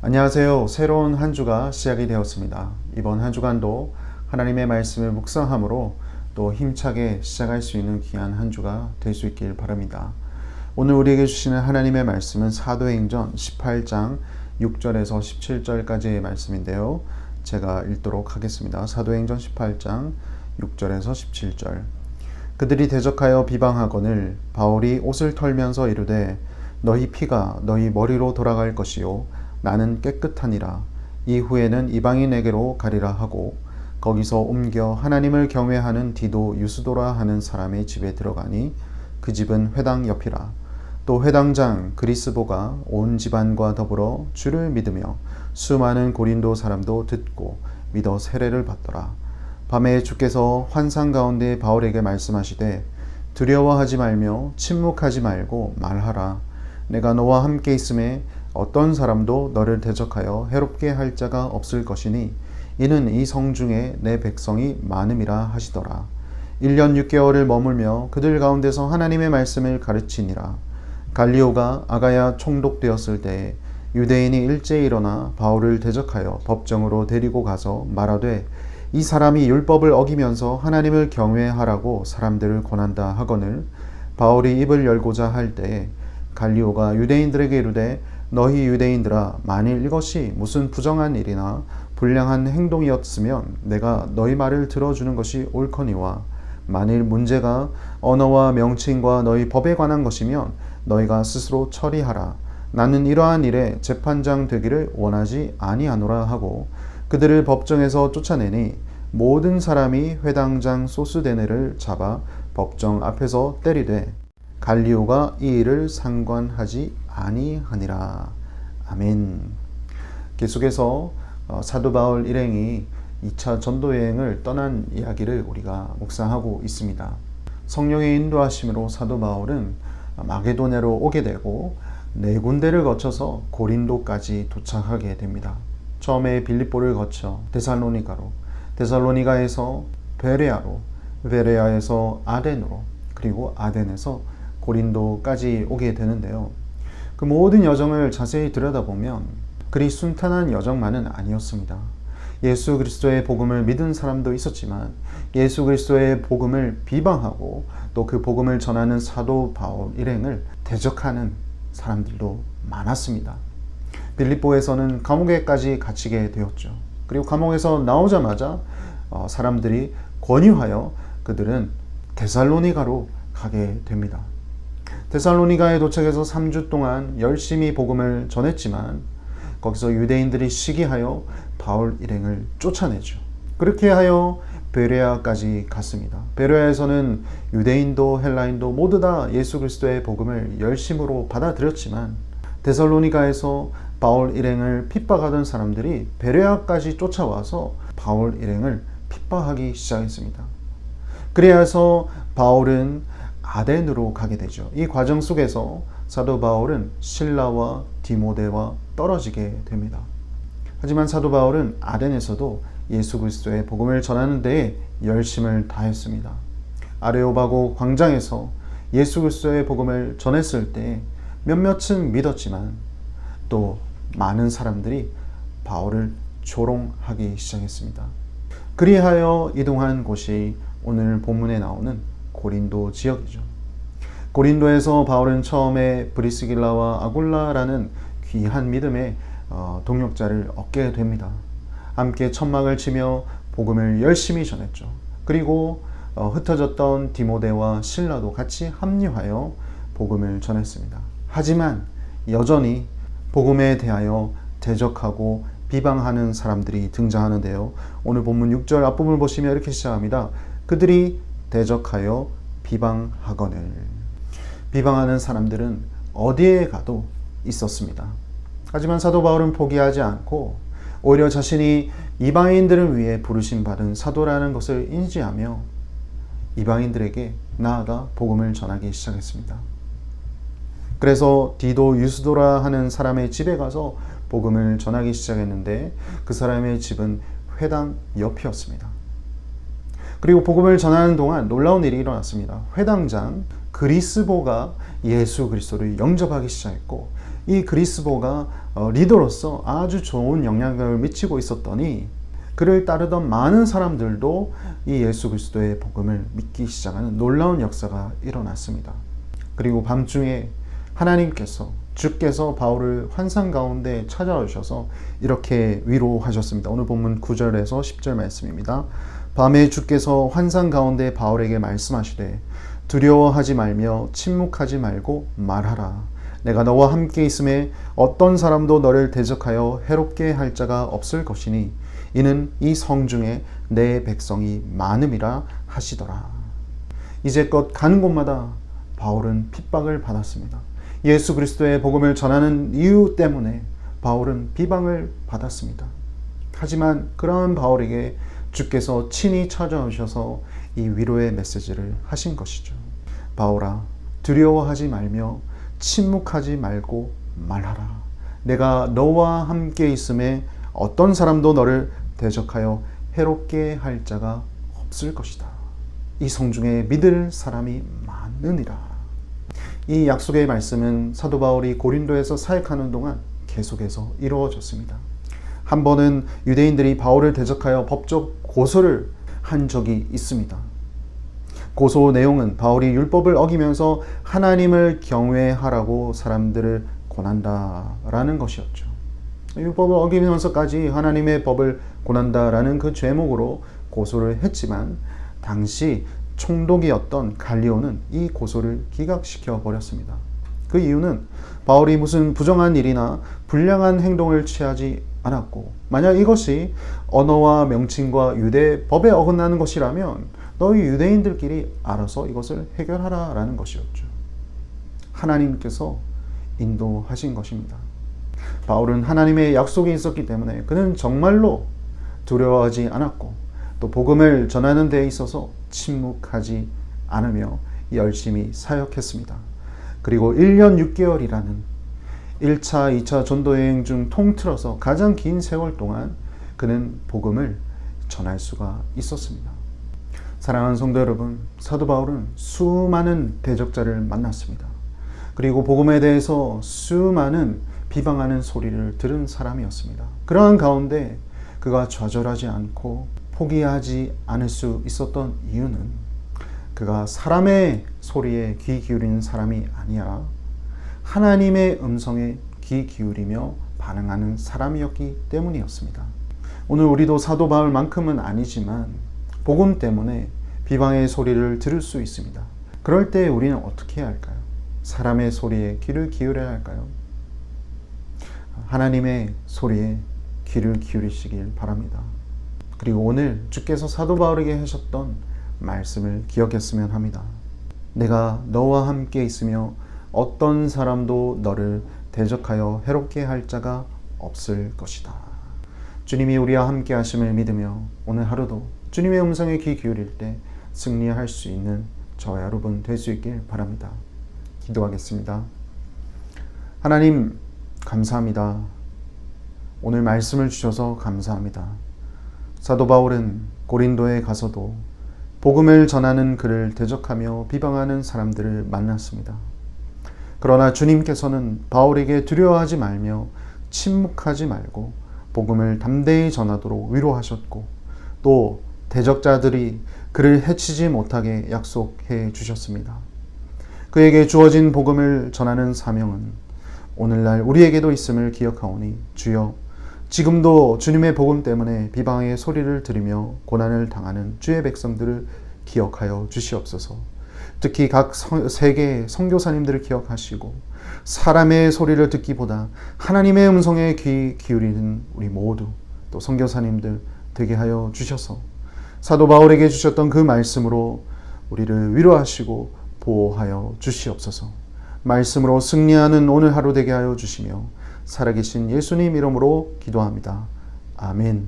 안녕하세요. 새로운 한 주가 시작이 되었습니다. 이번 한 주간도 하나님의 말씀을 묵상함으로 또 힘차게 시작할 수 있는 귀한 한 주가 될 수 있길 바랍니다. 오늘 우리에게 주시는 하나님의 말씀은 사도행전 18장 6절에서 17절까지의 말씀인데요. 제가 읽도록 하겠습니다. 사도행전 18장 6절에서 17절. 그들이 대적하여 비방하거늘 바울이 옷을 털면서 이르되 너희 피가 너희 머리로 돌아갈 것이요 나는 깨끗하니라. 이후에는 이방인에게로 가리라 하고 거기서 옮겨 하나님을 경외하는 디도 유스도라 하는 사람의 집에 들어가니 그 집은 회당 옆이라. 또 회당장 그리스보가 온 집안과 더불어 주를 믿으며 수많은 고린도 사람도 듣고 믿어 세례를 받더라. 밤에 주께서 환상 가운데 바울에게 말씀하시되 두려워하지 말며 침묵하지 말고 말하라. 내가 너와 함께 있음에 어떤 사람도 너를 대적하여 해롭게 할 자가 없을 것이니 이는 이 성 중에 내 백성이 많음이라 하시더라. 1년 6개월을 머물며 그들 가운데서 하나님의 말씀을 가르치니라. 갈리오가 아가야 총독되었을 때에 유대인이 일제히 일어나 바울을 대적하여 법정으로 데리고 가서 말하되 이 사람이 율법을 어기면서 하나님을 경외하라고 사람들을 권한다 하거늘 바울이 입을 열고자 할 때에 갈리오가 유대인들에게 이르되 너희 유대인들아 만일 이것이 무슨 부정한 일이나 불량한 행동이었으면 내가 너희 말을 들어주는 것이 옳거니와 만일 문제가 언어와 명칭과 너희 법에 관한 것이면 너희가 스스로 처리하라. 나는 이러한 일에 재판장 되기를 원하지 아니하노라 하고 그들을 법정에서 쫓아내니 모든 사람이 회당장 소스데네를 잡아 법정 앞에서 때리되 갈리오가 이 일을 상관하지 아니하니라. 아멘. 계속해서 사도 바울 일행이 2차 전도 여행을 떠난 이야기를 우리가 묵상하고 있습니다. 성령의 인도하심으로 사도 바울은 마게도냐로 오게 되고 4군데를 거쳐서 고린도까지 도착하게 됩니다. 처음에 빌립보를 거쳐 데살로니가로, 데살로니가에서 베레아로, 베레아에서 아덴으로, 그리고 아덴에서 고린도까지 오게 되는데요. 그 모든 여정을 자세히 들여다보면 그리 순탄한 여정만은 아니었습니다. 예수 그리스도의 복음을 믿은 사람도 있었지만 예수 그리스도의 복음을 비방하고 또 그 복음을 전하는 사도 바울 일행을 대적하는 사람들도 많았습니다. 빌립보에서는 감옥에까지 갇히게 되었죠. 그리고 감옥에서 나오자마자 사람들이 권유하여 그들은 데살로니가로 가게 됩니다. 데살로니가에 도착해서 3주 동안 열심히 복음을 전했지만 거기서 유대인들이 시기하여 바울 일행을 쫓아내죠. 그렇게 하여 베레아까지 갔습니다. 베레아에서는 유대인도 헬라인도 모두 다 예수 그리스도의 복음을 열심으로 받아들였지만 데살로니가에서 바울 일행을 핍박하던 사람들이 베레아까지 쫓아와서 바울 일행을 핍박하기 시작했습니다. 그래서 바울은 아덴으로 가게 되죠. 이 과정 속에서 사도 바울은 실라와 디모데와 떨어지게 됩니다. 하지만 사도 바울은 아덴에서도 예수 그리스도의 복음을 전하는 데에 열심을 다했습니다. 아레오바고 광장에서 예수 그리스도의 복음을 전했을 때 몇몇은 믿었지만 또 많은 사람들이 바울을 조롱하기 시작했습니다. 그리하여 이동한 곳이 오늘 본문에 나오는 고린도 지역이죠. 고린도에서 바울은 처음에 브리스길라와 아굴라라는 귀한 믿음의 동역자를 얻게 됩니다. 함께 천막을 치며 복음을 열심히 전했죠. 그리고 흩어졌던 디모데와 실라도 같이 합류하여 복음을 전했습니다. 하지만 여전히 복음에 대하여 대적하고 비방하는 사람들이 등장하는데요. 오늘 본문 6절 앞부분을 보시면 이렇게 시작합니다. 그들이 대적하여 비방하거늘. 비방하는 사람들은 어디에 가도 있었습니다. 하지만 사도 바울은 포기하지 않고 오히려 자신이 이방인들을 위해 부르심 받은 사도라는 것을 인지하며 이방인들에게 나아가 복음을 전하기 시작했습니다. 그래서 디도 유스도라 하는 사람의 집에 가서 복음을 전하기 시작했는데 그 사람의 집은 회당 옆이었습니다. 그리고 복음을 전하는 동안 놀라운 일이 일어났습니다. 회당장 그리스보가 예수 그리스도를 영접하기 시작했고 이 그리스도가 리더로서 아주 좋은 영향력을 미치고 있었더니 그를 따르던 많은 사람들도 이 예수 그리스도의 복음을 믿기 시작하는 놀라운 역사가 일어났습니다. 그리고 밤중에 하나님께서 주께서 바울을 환상 가운데 찾아오셔서 이렇게 위로하셨습니다. 오늘 본문 9절에서 10절 말씀입니다. 밤에 주께서 환상 가운데 바울에게 말씀하시되 두려워하지 말며 침묵하지 말고 말하라. 내가 너와 함께 있음에 어떤 사람도 너를 대적하여 해롭게 할 자가 없을 것이니 이는 이 성중에 내 백성이 많음이라 하시더라. 이제껏 가는 곳마다 바울은 핍박을 받았습니다. 예수 그리스도의 복음을 전하는 이유 때문에 바울은 비방을 받았습니다. 하지만 그러한 바울에게 주께서 친히 찾아오셔서 이 위로의 메시지를 하신 것이죠. 바울아, 두려워하지 말며 침묵하지 말고 말하라. 내가 너와 함께 있음에 어떤 사람도 너를 대적하여 해롭게 할 자가 없을 것이다. 이 성중에 믿을 사람이 많으니라. 이 약속의 말씀은 사도 바울이 고린도에서 사역하는 동안 계속해서 이루어졌습니다. 한 번은 유대인들이 바울을 대적하여 법적 고소를 한 적이 있습니다. 고소 내용은 바울이 율법을 어기면서 하나님을 경외하라고 사람들을 권한다라는 것이었죠. 율법을 어기면서까지 하나님의 법을 권한다라는 그 죄목으로 고소를 했지만 당시 총독이었던 갈리오는 이 고소를 기각시켜 버렸습니다. 그 이유는 바울이 무슨 부정한 일이나 불량한 행동을 취하지 않았고, 만약 이것이 언어와 명칭과 유대 법에 어긋나는 것이라면 너희 유대인들끼리 알아서 이것을 해결하라 라는 것이었죠. 하나님께서 인도하신 것입니다. 바울은 하나님의 약속이 있었기 때문에 그는 정말로 두려워하지 않았고 또 복음을 전하는 데 있어서 침묵하지 않으며 열심히 사역했습니다. 그리고 1년 6개월이라는 1차, 2차 전도여행 중 통틀어서 가장 긴 세월 동안 그는 복음을 전할 수가 있었습니다. 사랑하는 성도 여러분, 사도 바울은 수많은 대적자를 만났습니다. 그리고 복음에 대해서 수많은 비방하는 소리를 들은 사람이었습니다. 그러한 가운데 그가 좌절하지 않고 포기하지 않을 수 있었던 이유는 그가 사람의 소리에 귀 기울이는 사람이 아니라 하나님의 음성에 귀 기울이며 반응하는 사람이었기 때문이었습니다. 오늘 우리도 사도 바울만큼은 아니지만 복음 때문에 비방의 소리를 들을 수 있습니다. 그럴 때 우리는 어떻게 해야 할까요? 사람의 소리에 귀를 기울여야 할까요? 하나님의 소리에 귀를 기울이시길 바랍니다. 그리고 오늘 주께서 사도 바울에게 하셨던 말씀을 기억했으면 합니다. 내가 너와 함께 있으며 어떤 사람도 너를 대적하여 해롭게 할 자가 없을 것이다. 주님이 우리와 함께 하심을 믿으며 오늘 하루도 주님의 음성에 귀 기울일 때 승리할 수 있는 저와 여러분 될 수 있길 바랍니다. 기도하겠습니다. 하나님 감사합니다. 오늘 말씀을 주셔서 감사합니다. 사도 바울은 고린도에 가서도 복음을 전하는 그를 대적하며 비방하는 사람들을 만났습니다. 그러나 주님께서는 바울에게 두려워하지 말며 침묵하지 말고 복음을 담대히 전하도록 위로하셨고 또 대적자들이 그를 해치지 못하게 약속해 주셨습니다. 그에게 주어진 복음을 전하는 사명은 오늘날 우리에게도 있음을 기억하오니 주여 지금도 주님의 복음 때문에 비방의 소리를 들으며 고난을 당하는 주의 백성들을 기억하여 주시옵소서. 특히 각 세계 선교사님들을 기억하시고 사람의 소리를 듣기보다 하나님의 음성에 귀 기울이는 우리 모두 또 선교사님들 되게 하여 주셔서 사도 바울에게 주셨던 그 말씀으로 우리를 위로하시고 보호하여 주시옵소서. 말씀으로 승리하는 오늘 하루 되게 하여 주시며 살아계신 예수님 이름으로 기도합니다. 아멘.